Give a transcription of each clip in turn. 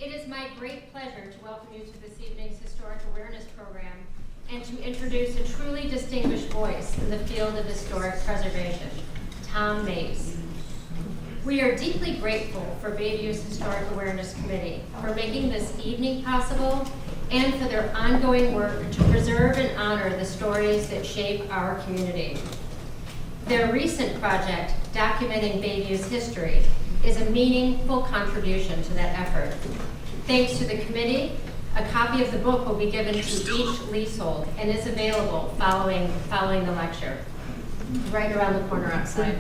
It is my great pleasure to welcome you to this evening's Historic Awareness Program and to introduce a truly distinguished voice in the field of historic preservation, Tom Mays. We are deeply grateful for Bayview's Historic Awareness Committee for making this evening possible and for their ongoing work to preserve and honor the stories that shape our community. Their recent project, documenting Bayview's history, is a meaningful contribution to that effort. Thanks to the committee, a copy of the book will be given to each leasehold and is available following the lecture, right around the corner outside.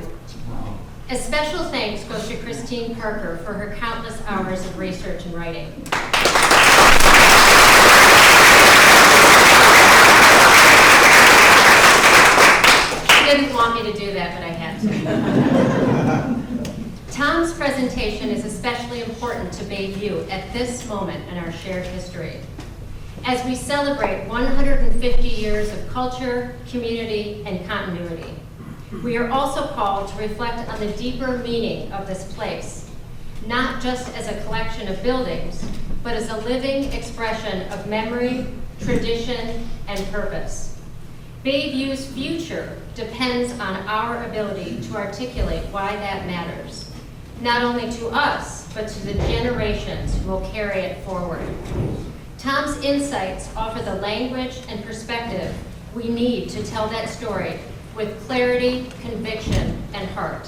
A special thanks goes to Christine Parker for her countless hours of research and writing. She didn't want me to do that, but I had to. Tom's presentation is especially important to Bayview at this moment in our shared history. As we celebrate 150 years of culture, community, and continuity, we are also called to reflect on the deeper meaning of this place, not just as a collection of buildings, but as a living expression of memory, tradition, and purpose. Bayview's future depends on our ability to articulate why that matters, not only to us, but to the generations who will carry it forward. Tom's insights offer the language and perspective we need to tell that story with clarity, conviction, and heart.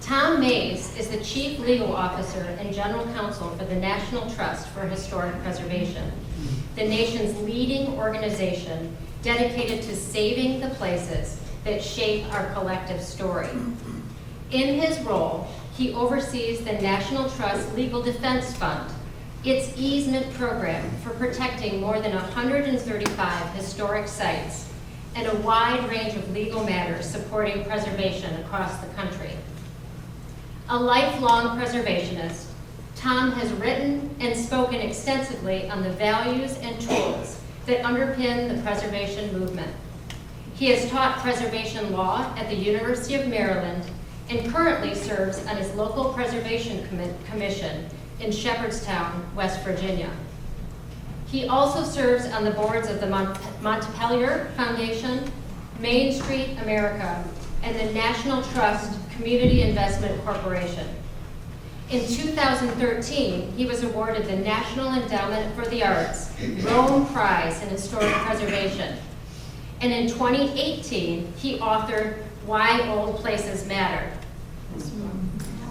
Tom Mays is the Chief Legal Officer and General Counsel for the National Trust for Historic Preservation, the nation's leading organization dedicated to saving the places that shape our collective story. In his role, he oversees the National Trust Legal Defense Fund, its easement program for protecting more than 135 historic sites and a wide range of legal matters supporting preservation across the country. A lifelong preservationist, Tom has written and spoken extensively on the values and tools that underpin the preservation movement. He has taught preservation law at the University of Maryland and currently serves on his local preservation commission in Shepherdstown, West Virginia. He also serves on the boards of the Montpelier Foundation, Main Street America, and the National Trust Community Investment Corporation. In 2013, he was awarded the National Endowment for the Arts Rome Prize in Historic Preservation. And in 2018, he authored Why Old Places Matter,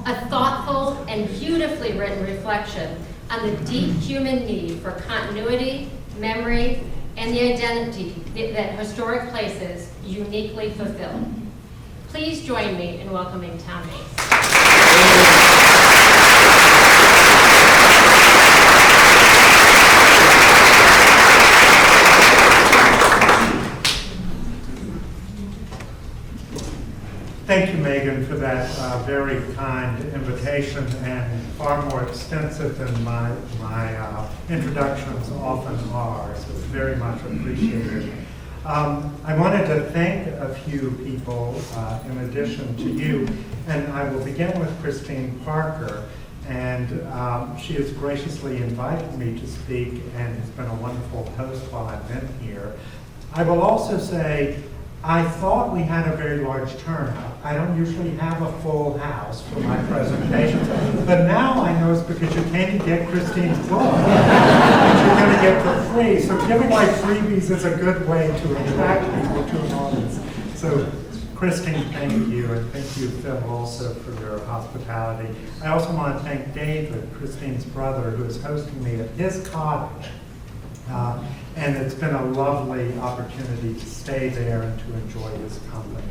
a thoughtful and beautifully written reflection on the deep human need for continuity, memory, and the identity that historic places uniquely fulfill. Please join me in welcoming Tom Mays. Thank you, Megan, for that very kind invitation and far more extensive than my introductions often are, so it's very much appreciated. I wanted to thank a few people in addition to you, and I will begin with Christine Parker, and she has graciously invited me to speak and has been a wonderful host while I've been here. I will also say, I thought we had a very large turnout. I don't usually have a full house for my presentations, but now I know it's because you came to get Christine's book, which you're going to get for free. So giving like freebies is a good way to attract people to an audience. So Christine, thank you, and thank you, Phil, also for your hospitality. I also want to thank David, Christine's brother, who is hosting me at his cottage. And it's been a lovely opportunity to stay there and to enjoy his company.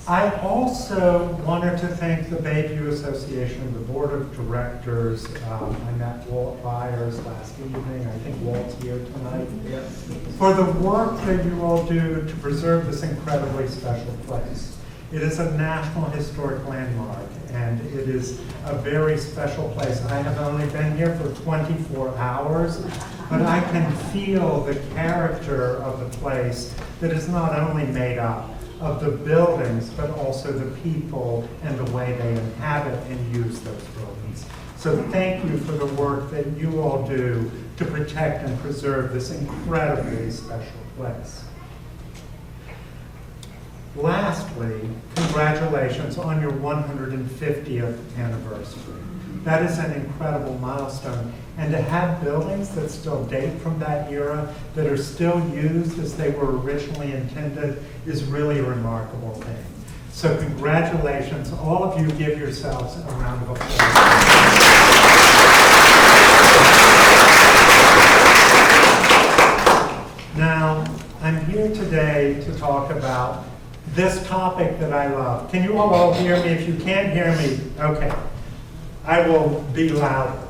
I also wanted to thank the Bayview Association, the Board of Directors. I met Walt Byers last evening. I think Walt's here tonight. Yes. For the work that you all do to preserve this incredibly special place. It is a National Historic Landmark, and it is a very special place. I have only been here for 24 hours, but I can feel the character of the place that is not only made up of the buildings, but also the people and the way they inhabit and use those buildings. So thank you for the work that you all do to protect and preserve this incredibly special place. Lastly, congratulations on your 150th anniversary. That is an incredible milestone. And to have buildings that still date from that era, that are still used as they were originally intended, is really a remarkable thing. So congratulations. All of you give yourselves a round of applause. Now, I'm here today to talk about this topic that I love. Can you all hear me? If you can't hear me, okay. I will be louder.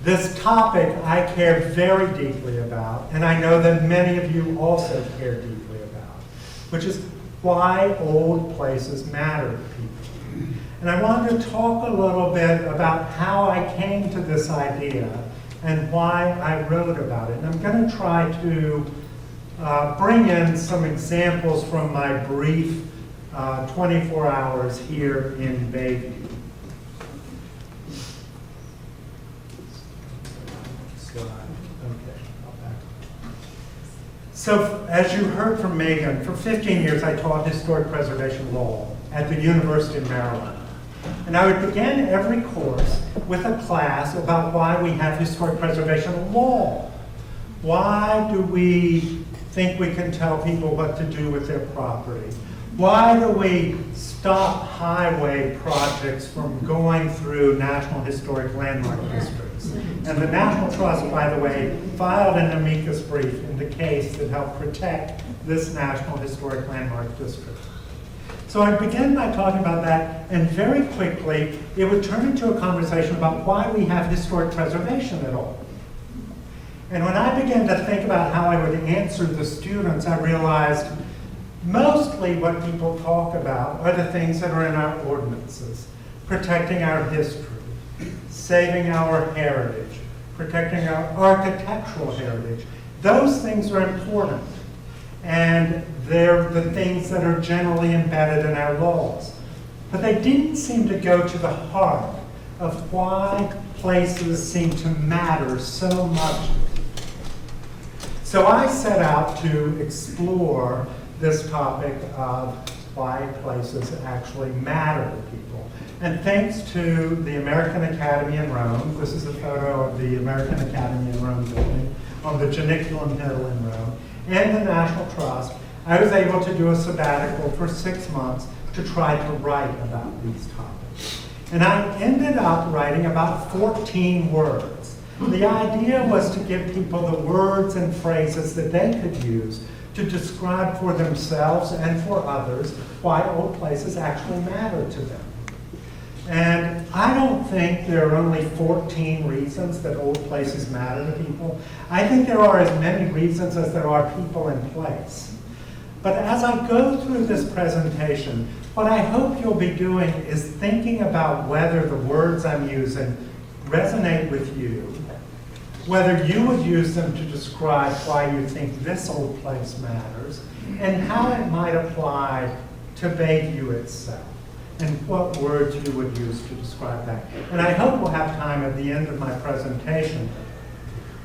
This topic I care very deeply about, and I know that many of you also care deeply about, which is why old places matter to people. And I wanted to talk a little bit about how I came to this idea and why I wrote about it. And I'm going to try to bring in some examples from my brief 24 hours here in Bayview. So, as you heard from Megan, for 15 years I taught historic preservation law at the University of Maryland. And I would begin every course with a class about why we have historic preservation law. Why do we think we can tell people what to do with their property? Why do we stop highway projects from going through National Historic Landmark Districts? And the National Trust, by the way, filed an amicus brief in the case that helped protect this National Historic Landmark District. So I began by talking about that, and very quickly it would turn into a conversation about why we have historic preservation at all. And when I began to think about how I would answer the students, I realized mostly what people talk about are the things that are in our ordinances: protecting our history, saving our heritage, protecting our architectural heritage. Those things are important, and they're the things that are generally embedded in our laws. But they didn't seem to go to the heart of why places seem to matter so much. So I set out to explore this topic of why places actually matter to people. And thanks to the American Academy in Rome, this is a photo of the American Academy in Rome building on the Janiculum Hill in Rome, and the National Trust, I was able to do a sabbatical for 6 months to try to write about these topics. And I ended up writing about 14 words. The idea was to give people the words and phrases that they could use to describe for themselves and for others why old places actually matter to them. And I don't think there are only 14 reasons that old places matter to people. I think there are as many reasons as there are people in place. But as I go through this presentation, what I hope you'll be doing is thinking about whether the words I'm using resonate with you, whether you would use them to describe why you think this old place matters, and how it might apply to Bayview itself, and what words you would use to describe that. And I hope we'll have time at the end of my presentation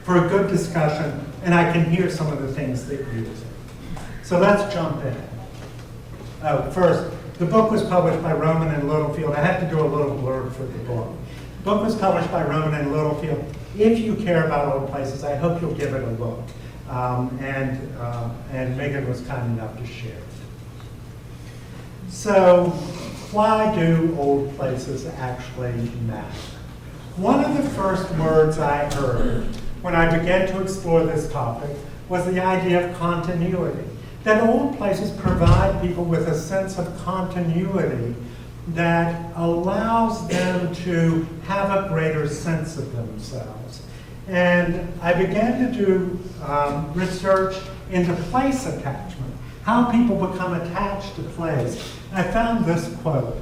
for a good discussion, and I can hear some of the things that you say. So let's jump in. First, the book was published by Rowman and Littlefield. I have to do a little blurb for the book. The book was published by Rowman and Littlefield. If you care about old places, I hope you'll give it a look. And Megan was kind enough to share it. So, why do old places actually matter? One of the first words I heard when I began to explore this topic was the idea of continuity. That old places provide people with a sense of continuity that allows them to have a greater sense of themselves. And I began to do research into place attachment, how people become attached to place. And I found this quote: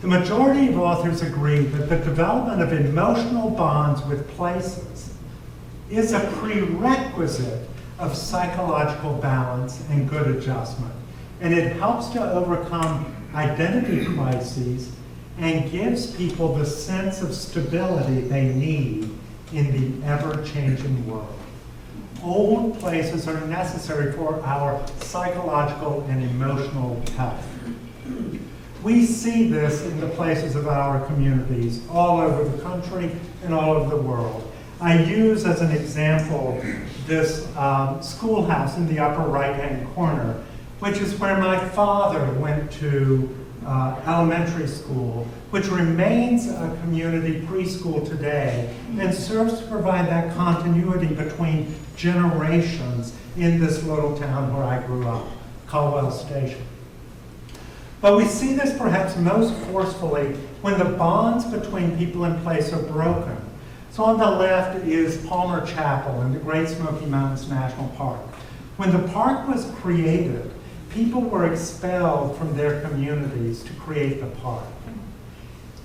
"The majority of authors agree that the development of emotional bonds with places is a prerequisite of psychological balance and good adjustment." And it helps to overcome identity crises and gives people the sense of stability they need in the ever-changing world. Old places are necessary for our psychological and emotional health. We see this in the places of our communities all over the country and all over the world. I use as an example this schoolhouse in the upper right-hand corner, which is where my father went to elementary school, which remains a community preschool today and serves to provide that continuity between generations in this little town where I grew up, Caldwell Station. But we see this perhaps most forcefully when the bonds between people and place are broken. So on the left is Palmer Chapel in the Great Smoky Mountains National Park. When the park was created, people were expelled from their communities to create the park.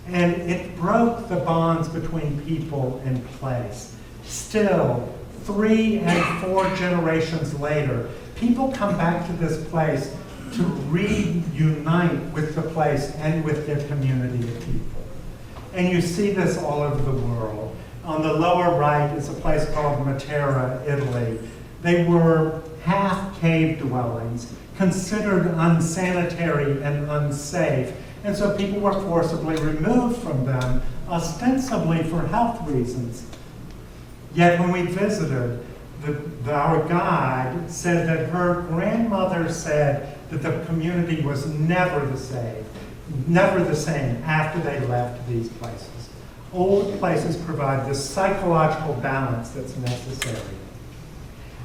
And it broke the bonds between people and place. Still, 3 and 4 generations later, people come back to this place to reunite with the place and with their community of people. And you see this all over the world. On the lower right is a place called Matera, Italy. They were half cave dwellings, considered unsanitary and unsafe, and so people were forcibly removed from them, ostensibly for health reasons. Yet when we visited, our guide said that her grandmother said that the community was never the same after they left these places. Old places provide this psychological balance that's necessary.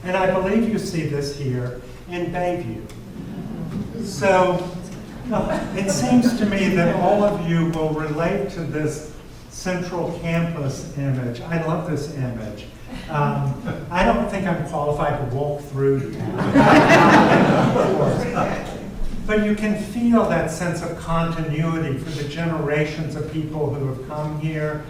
And I believe you see this here in Bayview. So it seems to me that all of you will relate to this central campus image. I love this image. I don't think I'm qualified to walk through but you can feel that sense of continuity for the generations of people who have come here,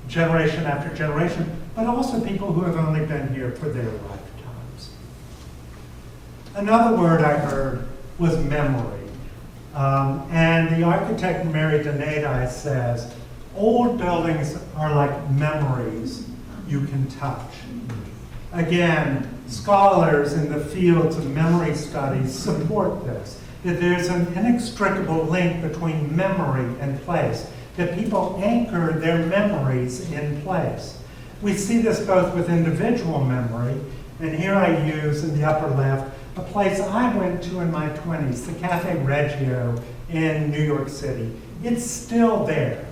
generation after generation, but also people who have only been here for their lifetimes. Another word I heard was memory. And the architect Mary Donati says, old buildings are like memories you can touch. Again, scholars in the fields of memory studies support this, that there's an inextricable link between memory and place, that people anchor their memories in place. We see this both with individual memory, and here I use in the upper left a place I went to in my 20s, the Cafe Reggio in New York City. It's still there.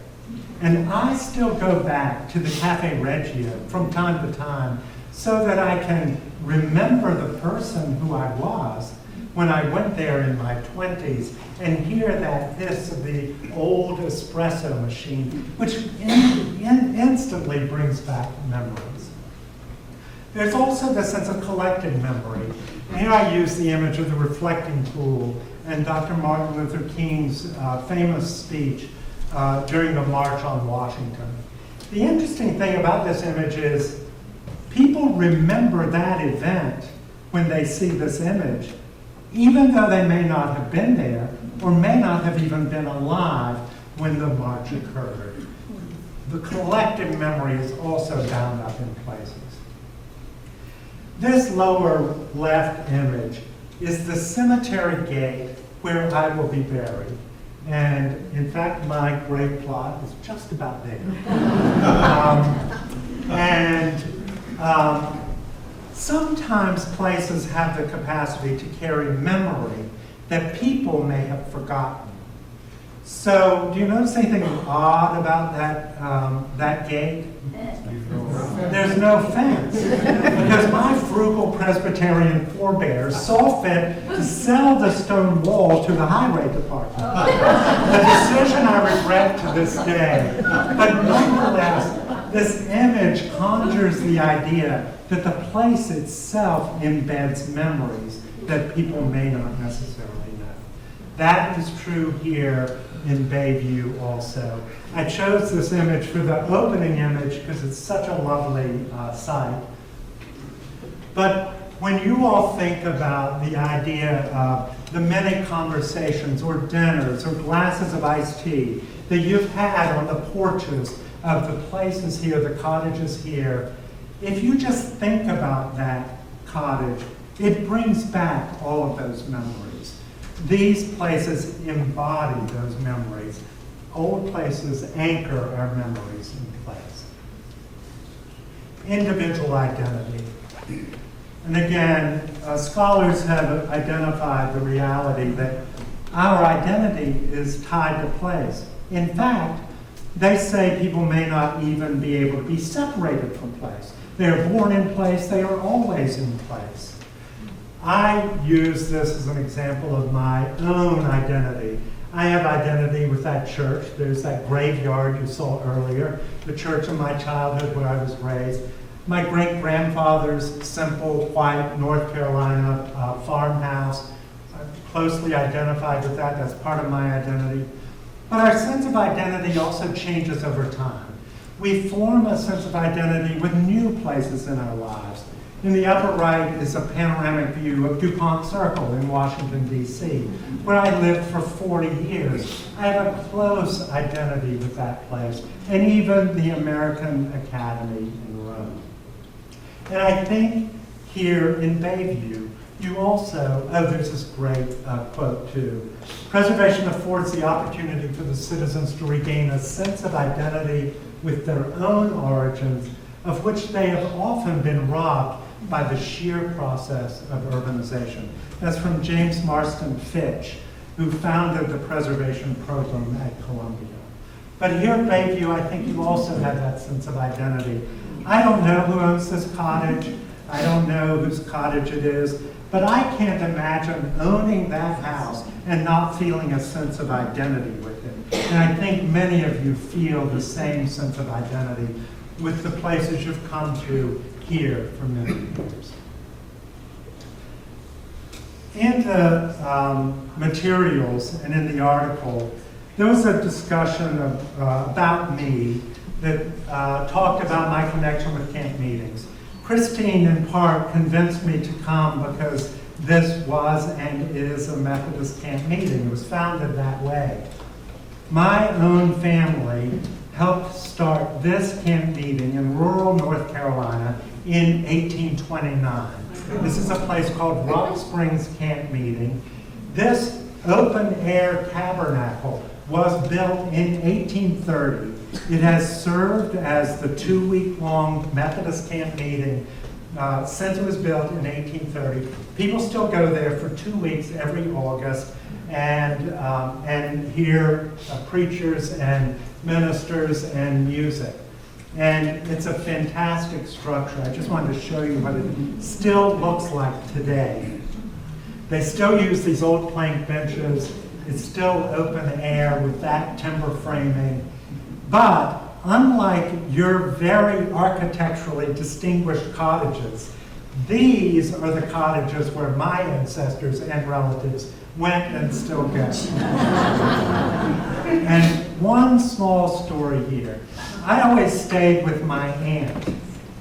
And I still go back to the Cafe Reggio from time to time so that I can remember the person who I was when I went there in my 20s and hear that hiss of the old espresso machine, which instantly brings back memories. There's also the sense of collective memory. Here I use the image of the reflecting pool and Dr. Martin Luther King's famous speech during the March on Washington. The interesting thing about this image is people remember that event when they see this image, even though they may not have been there or may not have even been alive when the march occurred. The collective memory is also bound up in places. This lower left image is the cemetery gate where I will be buried. And in fact, my grave plot is just about there. Sometimes places have the capacity to carry memory that people may have forgotten. So, do you notice anything odd about that gate? There's no fence. Because my frugal Presbyterian forebears saw fit to sell the stone wall to the highway department. A decision I regret to this day. But nonetheless, this image conjures the idea that the place itself embeds memories that people may not necessarily know. That is true here in Bayview also. I chose this image for the opening image because it's such a lovely site. But when you all think about the idea of the many conversations or dinners or glasses of iced tea that you've had on the porches of the places here, the cottages here, if you just think about that cottage, it brings back all of those memories. These places embody those memories. Old places anchor our memories in place. Individual identity. And again, scholars have identified the reality that our identity is tied to place. In fact, they say people may not even be able to be separated from place. They are born in place, they are always in place. I use this as an example of my own identity. I have identity with that church. There's that graveyard you saw earlier, the church of my childhood where I was raised. My great-grandfather's simple, white North Carolina farmhouse. I'm closely identified with that. That's part of my identity. But our sense of identity also changes over time. We form a sense of identity with new places in our lives. In the upper right is a panoramic view of DuPont Circle in Washington, D.C., where I lived for 40 years. I have a close identity with that place, and even the American Academy in Rome. And I think here in Bayview, you also, there's this great quote too. Preservation affords the opportunity for the citizens to regain a sense of identity with their own origins, of which they have often been robbed by the sheer process of urbanization. That's from James Marston Fitch, who founded the preservation program at Columbia. But here at Bayview, I think you also have that sense of identity. I don't know who owns this cottage. I don't know whose cottage it is, but I can't imagine owning that house and not feeling a sense of identity with it. And I think many of you feel the same sense of identity with the places you've come to here for many years. In the materials and in the article, there was a discussion about me that talked about my connection with camp meetings. Christine, in part, convinced me to come because this was and is a Methodist camp meeting. It was founded that way. My own family helped start this camp meeting in rural North Carolina in 1829. This is a place called Rock Springs Camp Meeting. This open-air tabernacle was built in 1830. It has served as the 2-week-long Methodist camp meeting since it was built in 1830. People still go there for 2 weeks every August and hear preachers and ministers and music. And it's a fantastic structure. I just wanted to show you what it still looks like today. They still use these old plank benches. It's still open air with that timber framing. But unlike your very architecturally distinguished cottages, these are the cottages where my ancestors and relatives went and still go. And one small story here. I always stayed with my aunt,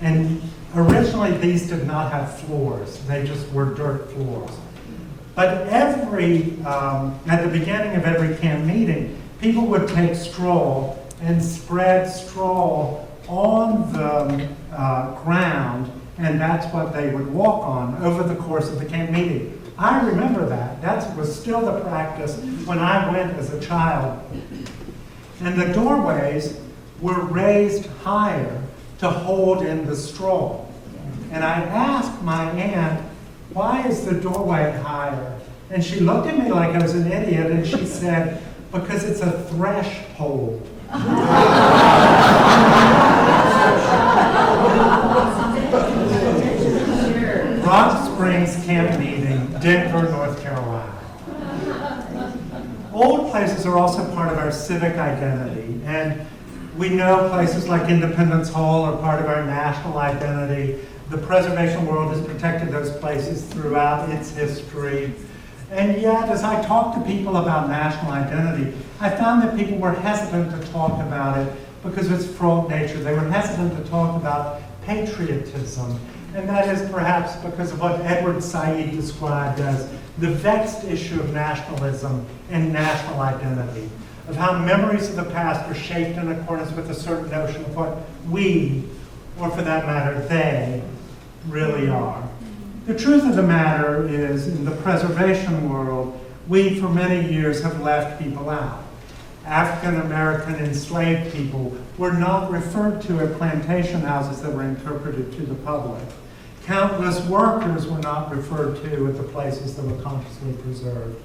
and originally these did not have floors. They just were dirt floors. But at the beginning of every camp meeting, people would take straw and spread straw on the ground, and that's what they would walk on over the course of the camp meeting. I remember that. That was still the practice when I went as a child. And the doorways were raised higher to hold in the straw. And I asked my aunt, why is the doorway higher? And she looked at me like I was an idiot, and she said, because it's a threshold. Rock Springs Camp Meeting, Denver, North Carolina. Old places are also part of our civic identity, and we know places like Independence Hall are part of our national identity. The preservation world has protected those places throughout its history. And yet, as I talk to people about national identity, I found that people were hesitant to talk about it because of its fraught nature. They were hesitant to talk about patriotism And that is perhaps because of what Edward Said described as the vexed issue of nationalism and national identity, of how memories of the past are shaped in accordance with a certain notion of what we, or for that matter, they, really are. The truth of the matter is, in the preservation world, we for many years have left people out. African American enslaved people were not referred to at plantation houses that were interpreted to the public. Countless workers were not referred to at the places that were consciously preserved.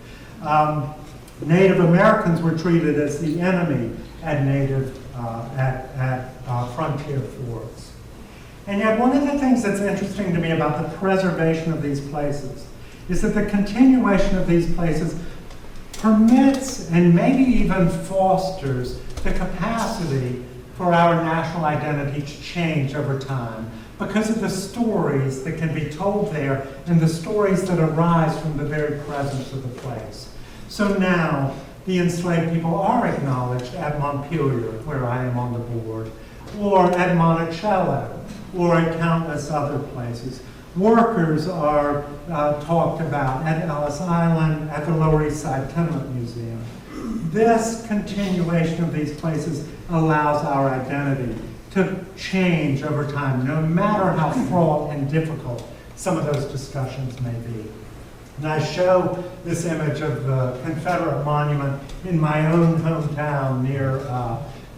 Native Americans were treated as the enemy at frontier forts. And yet one of the things that's interesting to me about the preservation of these places is that the continuation of these places permits and maybe even fosters the capacity for our national identity to change over time because of the stories that can be told there and the stories that arise from the very presence of the place. So now, the enslaved people are acknowledged at Montpelier, where I am on the board, or at Monticello, or at countless other places. Workers are talked about at Ellis Island, at the Lower East Side Tenement Museum. This continuation of these places allows our identity to change over time, no matter how fraught and difficult some of those discussions may be. And I show this image of the Confederate monument in my own hometown near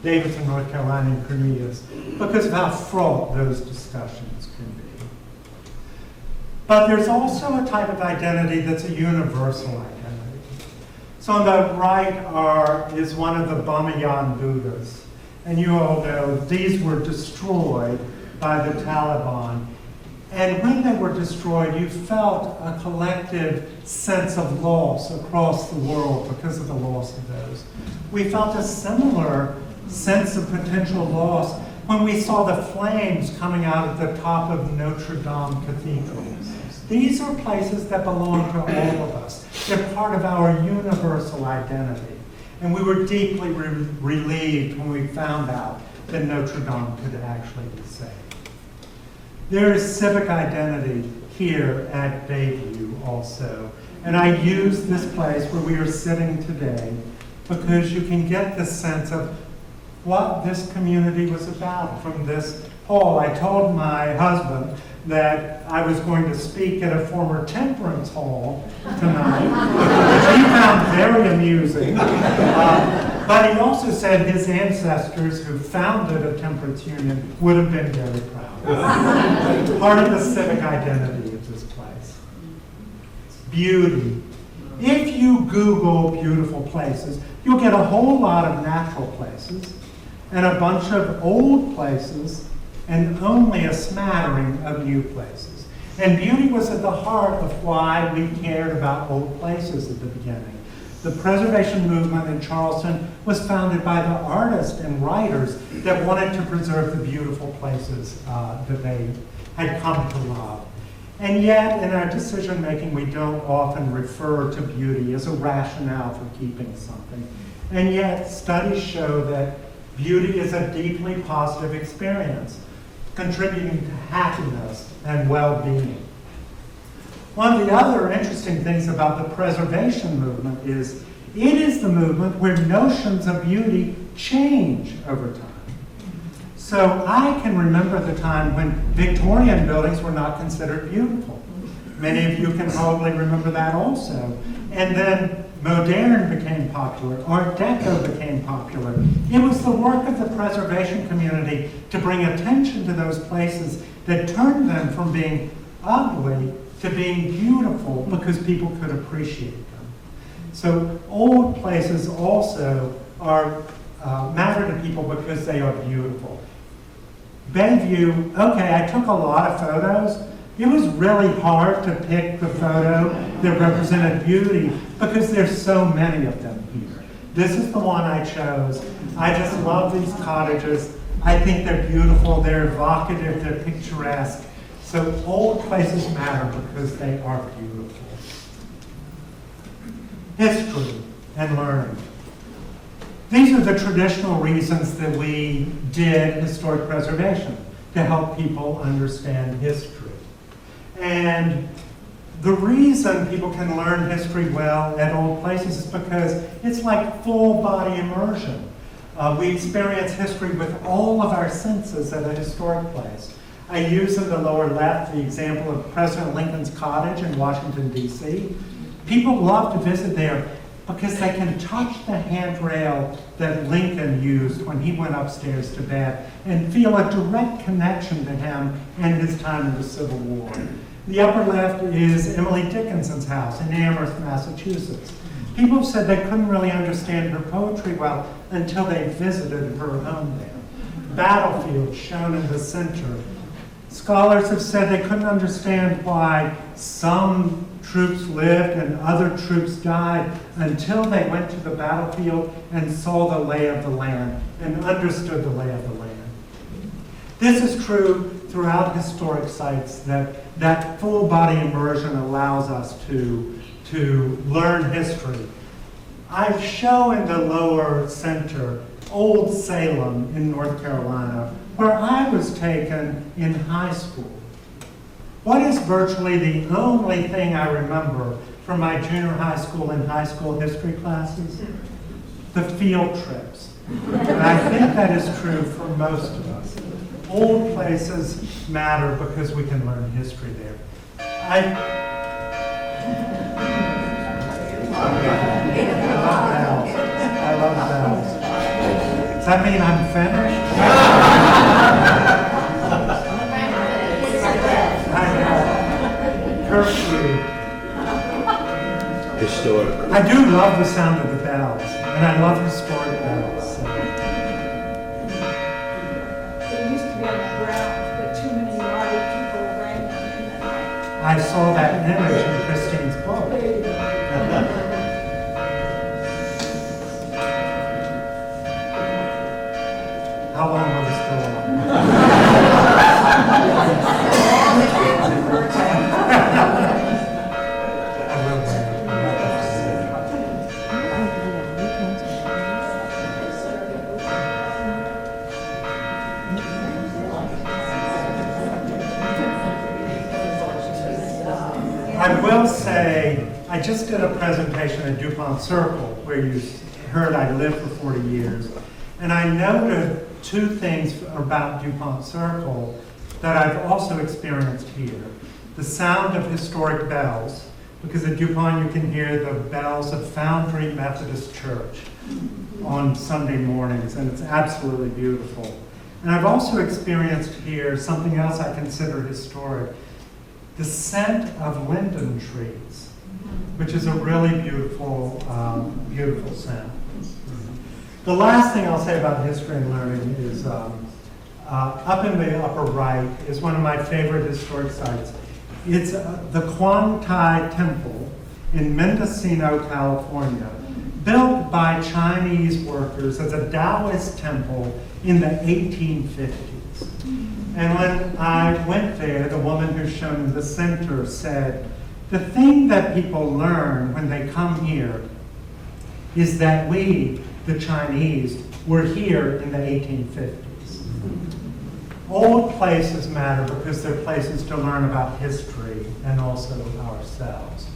Davidson, North Carolina, in Cornelius, because of how fraught those discussions can be. But there's also a type of identity that's a universal identity. So on the right is one of the Bamiyan Buddhas. And you all know these were destroyed by the Taliban. And when they were destroyed, you felt a collective sense of loss across the world because of the loss of those. We felt a similar sense of potential loss when we saw the flames coming out of the top of Notre Dame Cathedral. These are places that belong to all of us. They're part of our universal identity. And we were deeply relieved when we found out that Notre Dame could actually be saved. There is civic identity here at Bayview also. And I use this place where we are sitting today because you can get the sense of what this community was about from this hall. I told my husband that I was going to speak at a former temperance hall tonight, which he found very amusing. But he also said his ancestors who founded a temperance union would have been very proud. Part of the civic identity of this place. Beauty. If you Google beautiful places, you'll get a whole lot of natural places and a bunch of old places and only a smattering of new places. And beauty was at the heart of why we cared about old places at the beginning. The preservation movement in Charleston was founded by the artists and writers that wanted to preserve the beautiful places that they had come to love. And yet, in our decision making, we don't often refer to beauty as a rationale for keeping something. And yet, studies show that beauty is a deeply positive experience, contributing to happiness and well-being. One of the other interesting things about the preservation movement is it is the movement where notions of beauty change over time. So I can remember the time when Victorian buildings were not considered beautiful. Many of you can probably remember that also. And then modern became popular, Art Deco became popular. It was the work of the preservation community to bring attention to those places that turned them from being ugly to being beautiful because people could appreciate them. So old places also are matter to people because they are beautiful. Bayview, okay, I took a lot of photos. It was really hard to pick the photo that represented beauty because there's so many of them here. This is the one I chose. I just love these cottages. I think they're beautiful, they're evocative, they're picturesque. So old places matter because they are beautiful. History and learning. These are the traditional reasons that we did historic preservation, to help people understand history. And the reason people can learn history well at old places is because it's like full body immersion. We experience history with all of our senses at a historic place. I use in the lower left the example of President Lincoln's cottage in Washington, D.C. People love to visit there because they can touch the handrail that Lincoln used when he went upstairs to bed and feel a direct connection to him and his time in the Civil War. The upper left is Emily Dickinson's house in Amherst, Massachusetts. People said they couldn't really understand her poetry well until they visited her home there. Battlefield shown in the center. Scholars have said they couldn't understand why some troops lived and other troops died until they went to the battlefield and saw the lay of the land and understood the lay of the land. This is true throughout historic sites, that full body immersion allows us to learn history. I show in the lower center Old Salem in North Carolina, where I was taken in high school. What is virtually the only thing I remember from my junior high school and high school history classes? The field trips. And I think that is true for most of us. Old places matter because we can learn history there. I love bells. Does that mean I'm finished? Curfew. Historic. I do love the sound of the bells, and I love historic bells. So. It used to be on the ground, but too many naughty people ran them in the night. I saw that image in Christine's book. There you go. How long will this go on? I will wait. I will say, I just did a presentation at DuPont Circle where you heard I lived for 40 years. And I noted two things about DuPont Circle that I've also experienced here. The sound of historic bells, because at DuPont you can hear the bells of Foundry Methodist Church on Sunday mornings, and it's absolutely beautiful. And I've also experienced here something else I consider historic, the scent of linden trees, which is a really beautiful, beautiful scent. The last thing I'll say about history and learning is up in the upper right is one of my favorite historic sites. It's the Quan Tai Temple in Mendocino, California, built by Chinese workers as a Taoist temple in the 1850s. And when I went there, the woman who's shown in the center said, the thing that people learn when they come here is that we, the Chinese, were here in the 1850s. Old places matter because they're places to learn about history and also ourselves.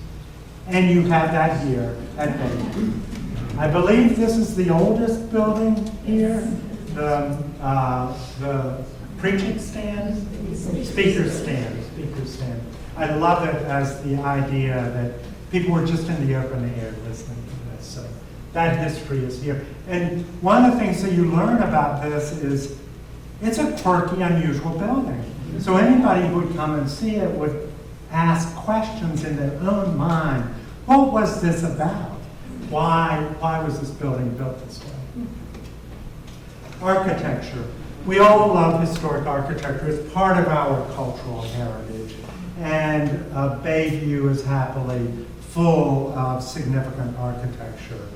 And you have that here at Bayview. I believe this is the oldest building here, the preaching stand, speaker stand. I love it as the idea that people were just in the open air listening to this. So that history is here. And one of the things that you learn about this is it's a quirky, unusual building. So anybody who would come and see it would ask questions in their own mind. What was this about? Why was this building built this way? Architecture. We all love historic architecture. It's part of our cultural heritage. And Bayview is happily full of significant architecture.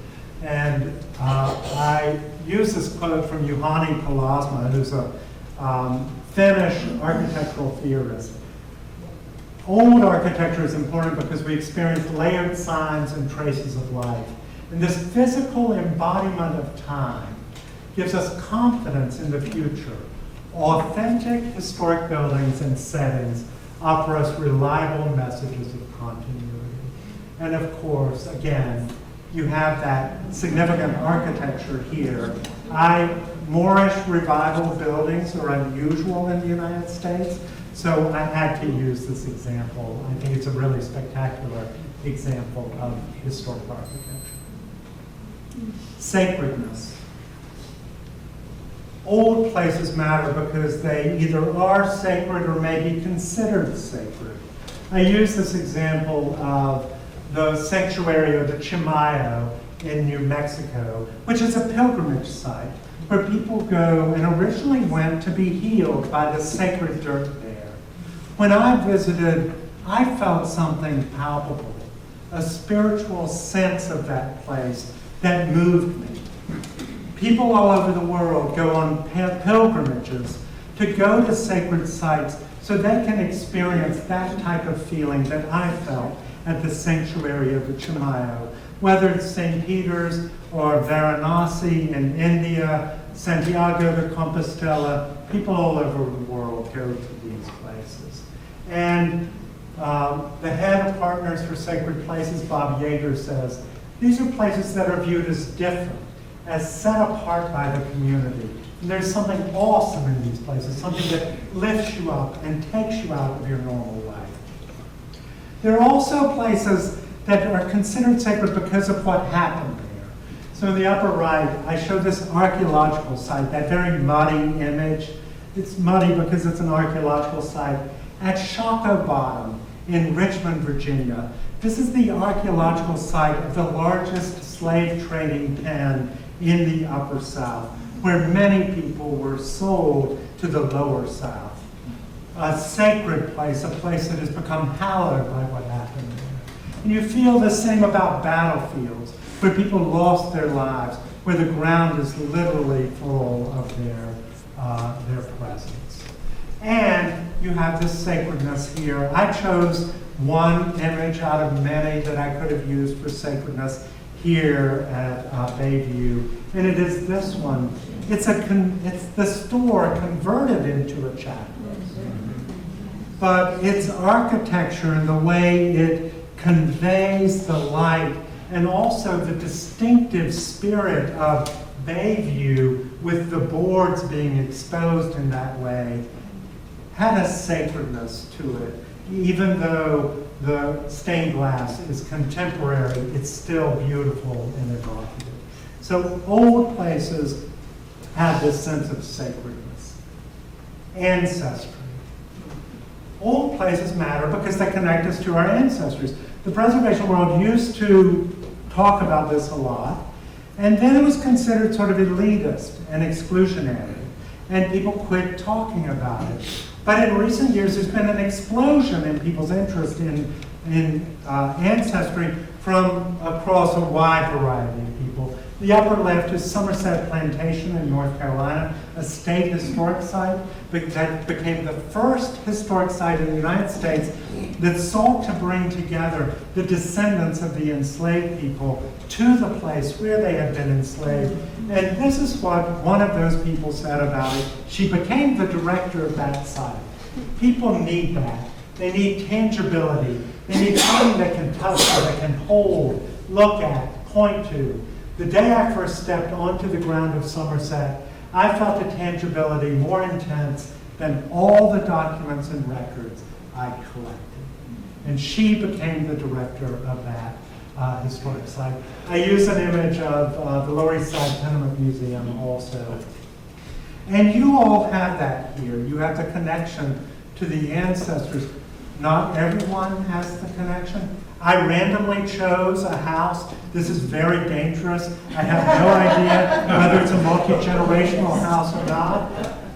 And I use this quote from Juhani Pallasmaa, who's a Finnish architectural theorist. Old architecture is important because we experience layered signs and traces of life. And this physical embodiment of time gives us confidence in the future. Authentic historic buildings and settings offer us reliable messages of continuity. And of course, again, you have that significant architecture here. Moorish revival buildings are unusual in the United States, so I had to use this example. I think it's a really spectacular example of historic architecture. Sacredness. Old places matter because they either are sacred or may be considered sacred. I use this example of the sanctuary of the Chimayo in New Mexico, which is a pilgrimage site where people go and originally went to be healed by the sacred dirt there. When I visited, I felt something palpable, a spiritual sense of that place that moved me. People all over the world go on pilgrimages to go to sacred sites so they can experience that type of feeling that I felt at the sanctuary of the Chimayo. Whether it's St. Peter's or Varanasi in India, Santiago de Compostela, people all over the world go to these places. And the head of Partners for Sacred Places, Bob Yeager, says, these are places that are viewed as different, as set apart by the community. And there's something awesome in these places, something that lifts you up and takes you out of your normal life. There are also places that are considered sacred because of what happened there. So in the upper right, I show this archaeological site, that very muddy image. It's muddy because it's an archaeological site at Shockoe Bottom in Richmond, Virginia. This is the archaeological site of the largest slave trading pen in the Upper South, where many people were sold to the Lower South. A sacred place, a place that has become hallowed by what happened there. And you feel the same about battlefields, where people lost their lives, where the ground is literally full of their presence. And you have this sacredness here. I chose one image out of many that I could have used for sacredness here at Bayview, and it is this one. It's the store converted into a chapel. But its architecture and the way it conveys the light and also the distinctive spirit of Bayview with the boards being exposed in that way had a sacredness to it. Even though the stained glass is contemporary, it's still beautiful and evocative. So old places have this sense of sacredness. Ancestry. Old places matter because they connect us to our ancestors. The preservation world used to talk about this a lot, and then it was considered sort of elitist and exclusionary, and people quit talking about it. But in recent years, there's been an explosion in people's interest in ancestry from across a wide variety of people. The upper left is Somerset Plantation in North Carolina, a state historic site that became the first historic site in the United States that sought to bring together the descendants of the enslaved people to the place where they had been enslaved. And this is what one of those people said about it. She became the director of that site. People need that. They need tangibility. They need something they can touch, or they can hold, look at, point to. The day I first stepped onto the ground of Somerset, I felt the tangibility more intense than all the documents and records I collected. And she became the director of that historic site. I use an image of the Lower East Side Tenement Museum also. And you all have that here. You have the connection to the ancestors. Not everyone has the connection. I randomly chose a house. This is very dangerous. I have no idea whether it's a multi-generational house or not.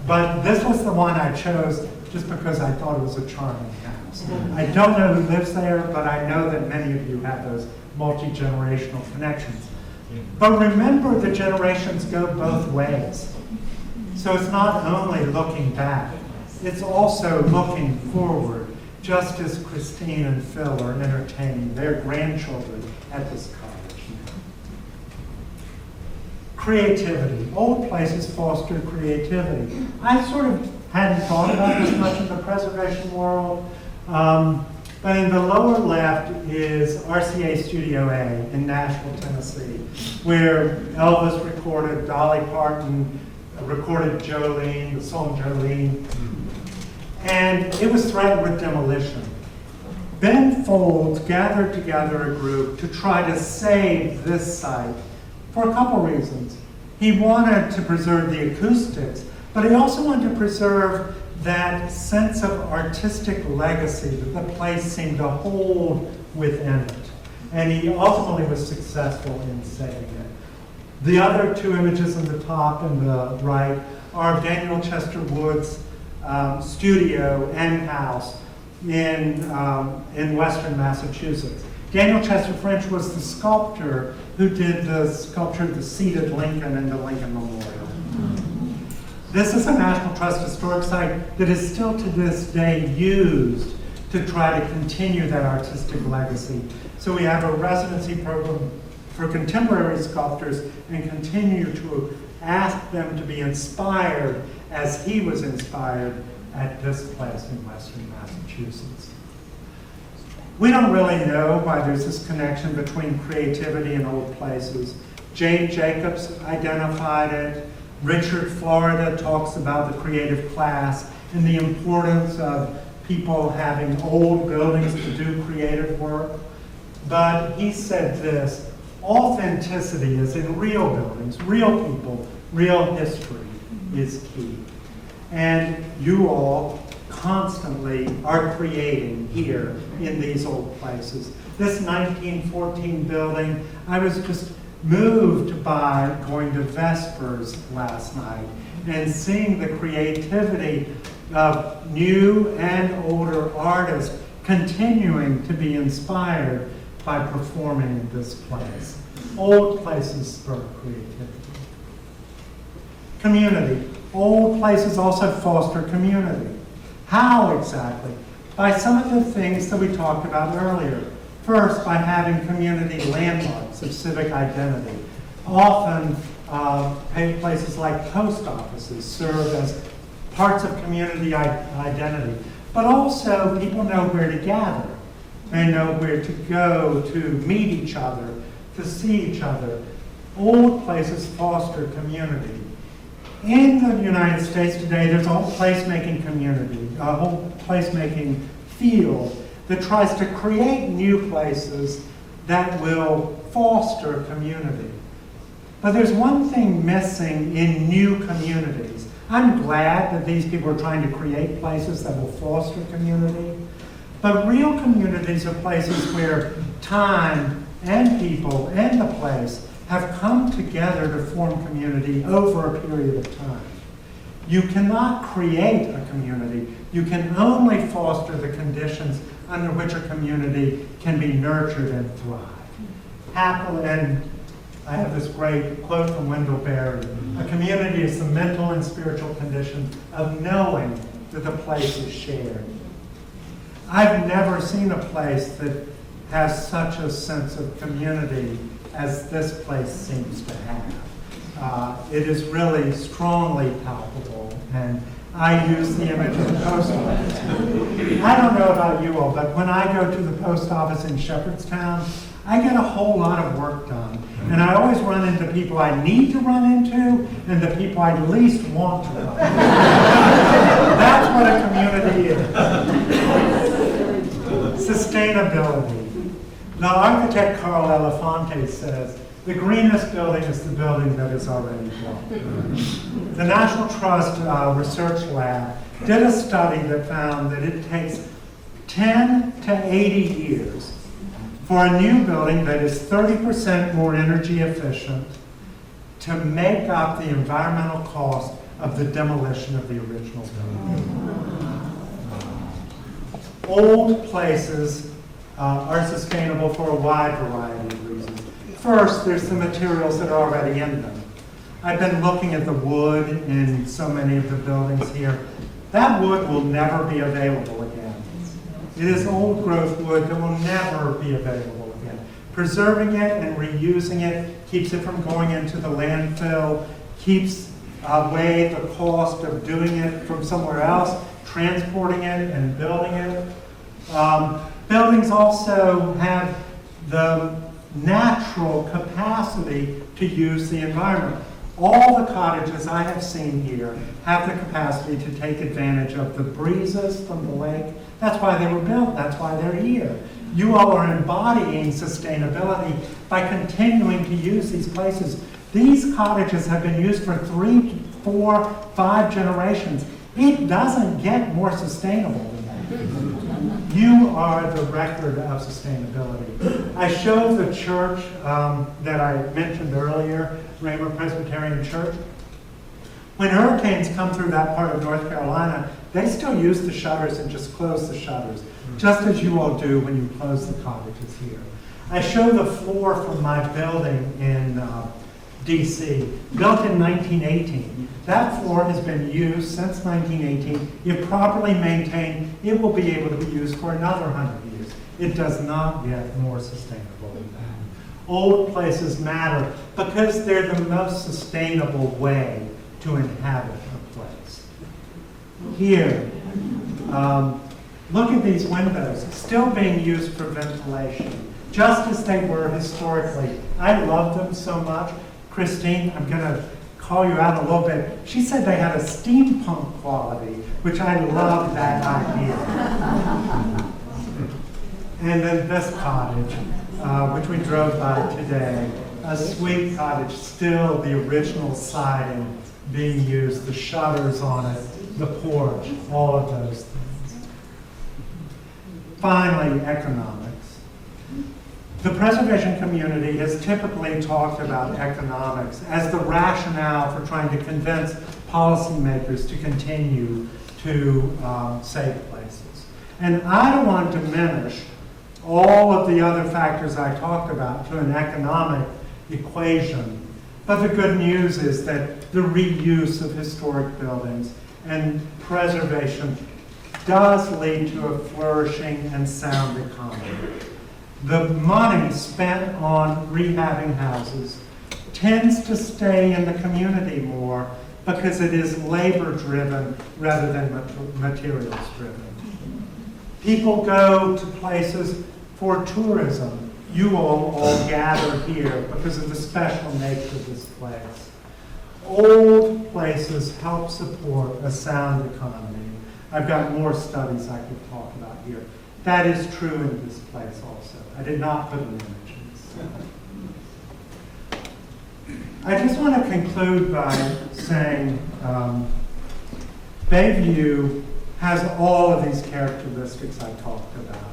But this was the one I chose just because I thought it was a charming house. I don't know who lives there, but I know that many of you have those multi-generational connections. But remember, the generations go both ways. So it's not only looking back, it's also looking forward, just as Christine and Phil are entertaining their grandchildren at this college now. Creativity. Old places foster creativity. I sort of hadn't thought about this much in the preservation world, But in the lower left is RCA Studio A in Nashville, Tennessee, where Elvis recorded, Dolly Parton recorded Jolene, the song Jolene, and it was threatened with demolition. Ben Folds gathered together a group to try to save this site for a couple reasons. He wanted to preserve the acoustics, but he also wanted to preserve that sense of artistic legacy that the place seemed to hold within it. And he ultimately was successful in saving it. The other two images on the top and the right are of Daniel Chester Wood's studio and house in western Massachusetts. Daniel Chester French was the sculptor who did the sculpture of the seated Lincoln in the Lincoln Memorial. This is a National Trust historic site that is still to this day used to try to continue that artistic legacy. So we have a residency program for contemporary sculptors and continue to ask them to be inspired as he was inspired at this place in western Massachusetts. We don't really know why there's this connection between creativity and old places. Jane Jacobs identified it. Richard Florida talks about the creative class and the importance of people having old buildings to do creative work. But he said this: authenticity is in real buildings, real people, real history is key. And you all constantly are creating here in these old places. This 1914 building, I was just moved by going to Vespers last night and seeing the creativity of new and older artists continuing to be inspired by performing in this place. Old places spur creativity. Community. Old places also foster community. How exactly? By some of the things that we talked about earlier. First, by having community landmarks of civic identity. Often, places like post offices serve as parts of community identity. But also, people know where to gather. They know where to go to meet each other, to see each other. Old places foster community. In the United States today, there's a whole placemaking community, a whole placemaking field that tries to create new places that will foster community. But there's one thing missing in new communities. I'm glad that these people are trying to create places that will foster community, but real communities are places where time and people and the place have come together to form community over a period of time. You cannot create a community. You can only foster the conditions under which a community can be nurtured and thrive. Happily, and I have this great quote from Wendell Berry: a community is the mental and spiritual condition of knowing that the place is shared. I've never seen a place that has such a sense of community as this place seems to have. It is really strongly palpable, and I use the image of the post office. I don't know about you all, but when I go to the post office in Shepherdstown, I get a whole lot of work done. And I always run into people I need to run into and the people I least want to run into. That's what a community is. Sustainability. The architect Carl Elefante says, the greenest building is the building that is already built. The National Trust Research Lab did a study that found that it takes 10 to 80 years for a new building that is 30% more energy efficient to make up the environmental cost of the demolition of the original building. Old places are sustainable for a wide variety of reasons. First, there's the materials that are already in them. I've been looking at the wood in so many of the buildings here. That wood will never be available again. It is old growth wood that will never be available again. Preserving it and reusing it keeps it from going into the landfill, keeps away the cost of doing it from somewhere else, transporting it and building it. Buildings also have the natural capacity to use the environment. All the cottages I have seen here have the capacity to take advantage of the breezes from the lake. That's why they were built. That's why they're here. You all are embodying sustainability by continuing to use these places. These cottages have been used for 3, 4, 5 generations. It doesn't get more sustainable than that. You are the record of sustainability. I showed the church that I mentioned earlier, Raymer Presbyterian Church. When hurricanes come through that part of North Carolina, they still use the shutters and just close the shutters, just as you all do when you close the cottages here. I show the floor from my building in DC, built in 1918. That floor has been used since 1918. If properly maintained, it will be able to be used for another 100 years. It does not get more sustainable than that. Old places matter because they're the most sustainable way to inhabit a place. Here, look at these windows, still being used for ventilation, just as they were historically. I love them so much. Christine, I'm going to call you out a little bit. She said they had a steampunk quality, which I love that idea. And then this cottage, which we drove by today, a sweet cottage, still the original siding being used, the shutters on it, the porch, all of those things. Finally, economics. The preservation community has typically talked about economics as the rationale for trying to convince policymakers to continue to save places. And I don't want to diminish all of the other factors I talked about to an economic equation. But the good news is that the reuse of historic buildings and preservation does lead to a flourishing and sound economy. The money spent on rehabbing houses tends to stay in the community more because it is labor-driven rather than materials-driven. People go to places for tourism. You all gather here because of the special nature of this place. Old places help support a sound economy. I've got more studies I could talk about here. That is true in this place also. I did not put an image in. I just want to conclude by saying Bayview has all of these characteristics I talked about.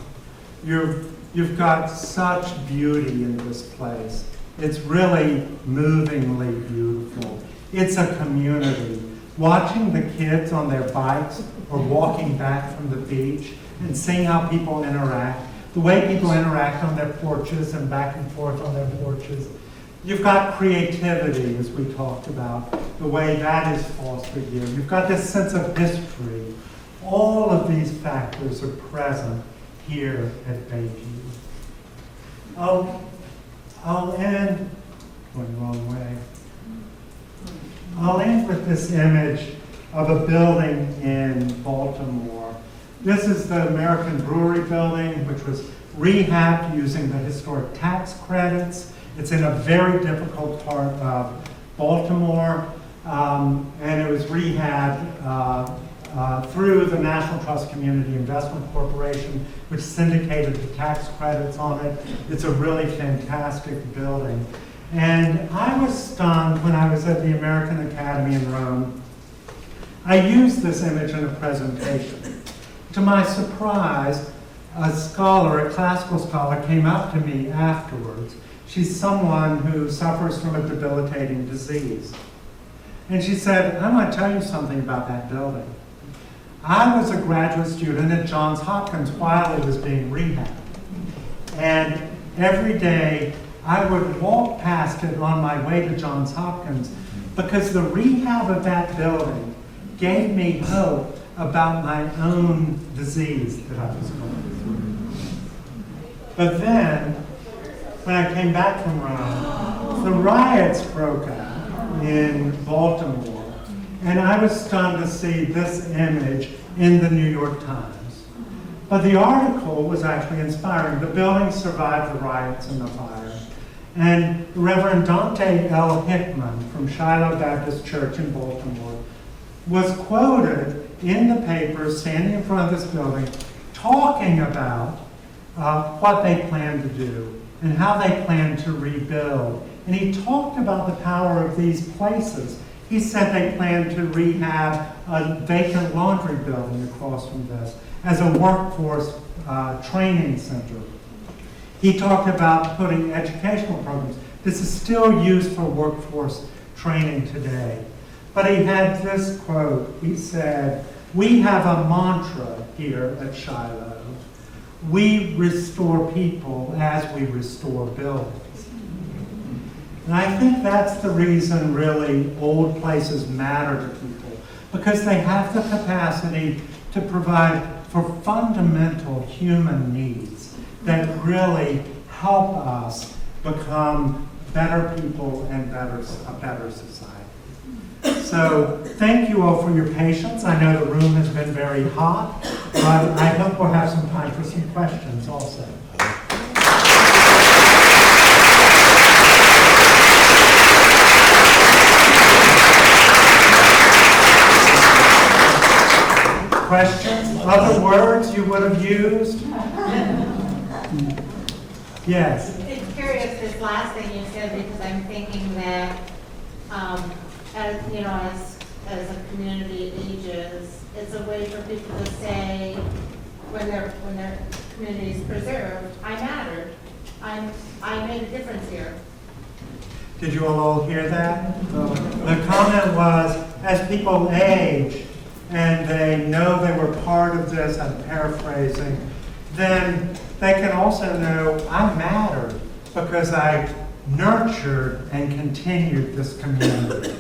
You've got such beauty in this place. It's really movingly beautiful. It's a community. Watching the kids on their bikes or walking back from the beach and seeing how people interact, the way people interact on their porches and back and forth on their porches. You've got creativity, as we talked about, the way that is fostered here. You've got this sense of history. All of these factors are present here at Bayview. I'll end, going the wrong way. I'll end with this image of a building in Baltimore. This is the American Brewery building, which was rehabbed using the historic tax credits. It's in a very difficult part of Baltimore, and it was rehabbed through the National Trust Community Investment Corporation, which syndicated the tax credits on it. It's a really fantastic building. And I was stunned when I was at the American Academy in Rome. I used this image in a presentation. To my surprise, a scholar, a classical scholar, came up to me afterwards. She's someone who suffers from a debilitating disease. And she said, I want to tell you something about that building. I was a graduate student at Johns Hopkins while it was being rehabbed. And every day I would walk past it on my way to Johns Hopkins because the rehab of that building gave me hope about my own disease that I was going through. But then, when I came back from Rome, the riots broke out in Baltimore. And I was stunned to see this image in the New York Times. But the article was actually inspiring. The building survived the riots and the fire. And Reverend Dante L. Hickman from Shiloh Baptist Church in Baltimore was quoted in the paper, standing in front of this building, talking about what they plan to do and how they plan to rebuild. And he talked about the power of these places. He said they plan to rehab a vacant laundry building across from this as a workforce training center. He talked about putting educational programs. This is still used for workforce training today. But he had this quote. He said, "We have a mantra here at Shiloh. We restore people as we restore buildings." And I think that's the reason really old places matter to people, because they have the capacity to provide for fundamental human needs that really help us become better people and a better society. So thank you all for your patience. I know the room has been very hot, but I hope we'll have some time for some questions also. Questions? Other words you would have used? Yes. It's curious, this last thing you said, because I'm thinking that, as, you know, as a community ages, it's a way for people to say, when their community is preserved, I mattered. I made a difference here. Did you all hear that? The comment was, as people age and they know they were part of this, I'm paraphrasing, then they can also know I mattered because I nurtured and continued this community.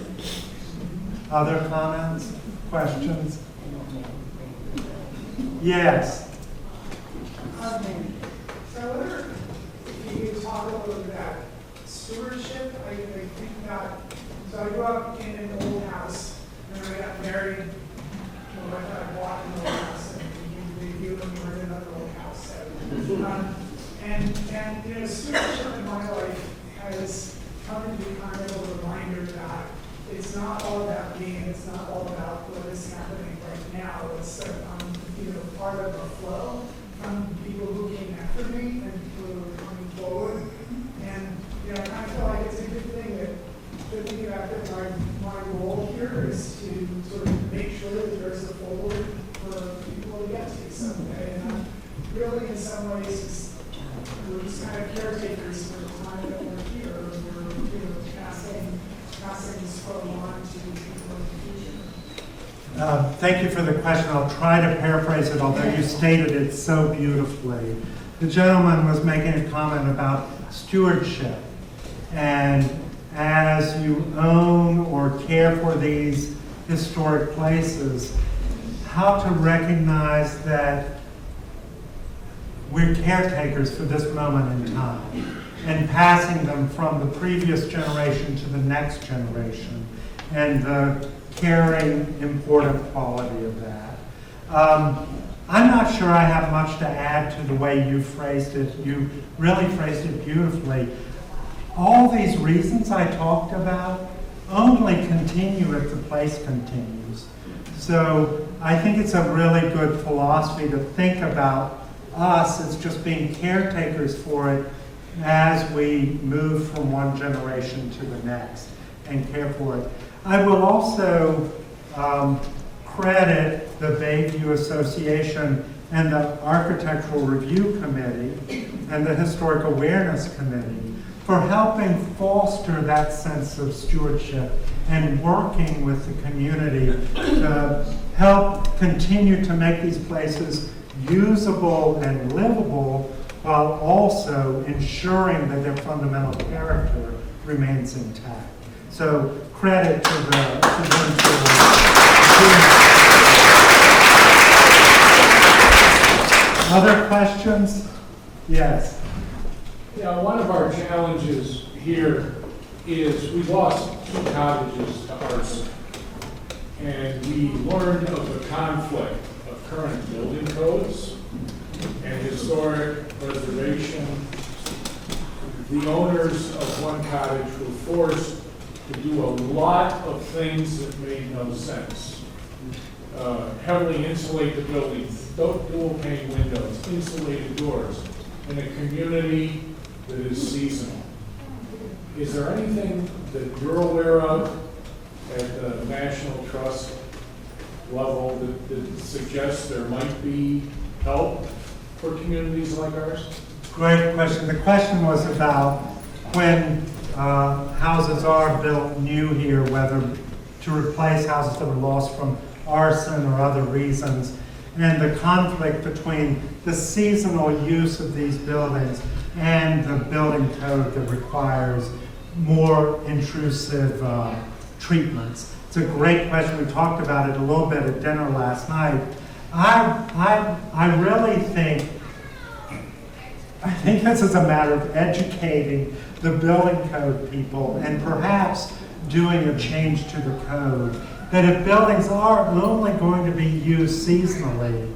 Other comments, questions? Yes. So I wonder if you could talk a little bit about stewardship. I think about, so I grew up in an old house, and then I got married. I bought an old house, and you were in another old house. So, and you know, stewardship in my life has come to be kind of a reminder that it's not all about me, and it's not all about what is happening right now. It's you know, part of a flow from people who came after me and people who are coming forward. And you know, I kind of feel like it's a good thing that thinking about that my role here is to sort of make sure that there's a forward for people to get to someday. And really, in some ways, we're just kind of caretakers for the time that we're here. We're, you know, passing this flow on to people in the future. Thank you for the question. I'll try to paraphrase it, although you stated it so beautifully. The gentleman was making a comment about stewardship, and as you own or care for these historic places, how to recognize that we're caretakers for this moment in time and passing them from the previous generation to the next generation, and the caring, important quality of that. I'm not sure I have much to add to the way you phrased it. You really phrased it beautifully. All these reasons I talked about only continue if the place continues. So I think it's a really good philosophy to think about us as just being caretakers for it as we move from one generation to the next and care for it. I will also credit the Bayview Association and the Architectural Review Committee and the Historic Awareness Committee for helping foster that sense of stewardship and working with the community to help continue to make these places usable and livable while also ensuring that their fundamental character remains intact. So credit to them Other questions? Yes. Yeah, one of our challenges here is we lost 2 cottages to arson. And we learned of the conflict of current building codes and historic preservation, the owners of one cottage were forced to do a lot of things that made no sense. Heavily insulate the buildings, dual pane windows, insulated doors, in a community that is seasonal. Is there anything that you're aware of at the National Trust level that suggests there might be help for communities like ours? Great question. The question was about when houses are built new here, whether to replace houses that were lost from arson or other reasons, and the conflict between the seasonal use of these buildings and the building code that requires more intrusive treatments. It's a great question. We talked about it a little bit at dinner last night. I really think this is a matter of educating the building code people and perhaps doing a change to the code, that if buildings are only going to be used seasonally,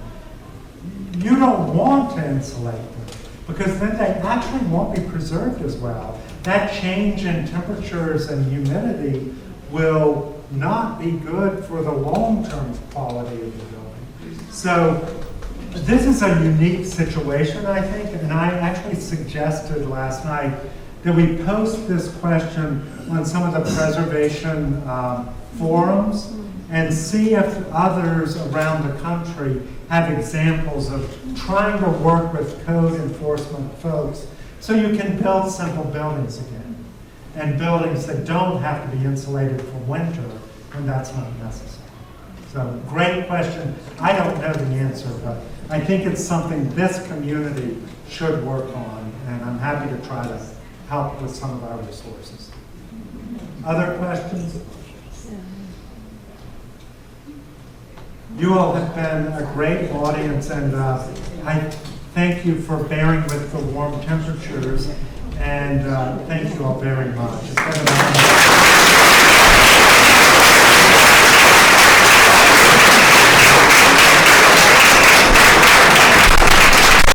you don't want to insulate them, because then they actually won't be preserved as well. That change in temperatures and humidity will not be good for the long-term quality of the building. So this is a unique situation, I think, and I actually suggested last night that we post this question on some of the preservation forums and see if others around the country have examples of trying to work with code enforcement folks so you can build simple buildings again, and buildings that don't have to be insulated for winter when that's not necessary. So, great question. I don't know the answer, but I think it's something this community should work on, and I'm happy to try to help with some of our resources. Other questions? You all have been a great audience, and I thank you for bearing with the warm temperatures, and thank you all very much. It's been a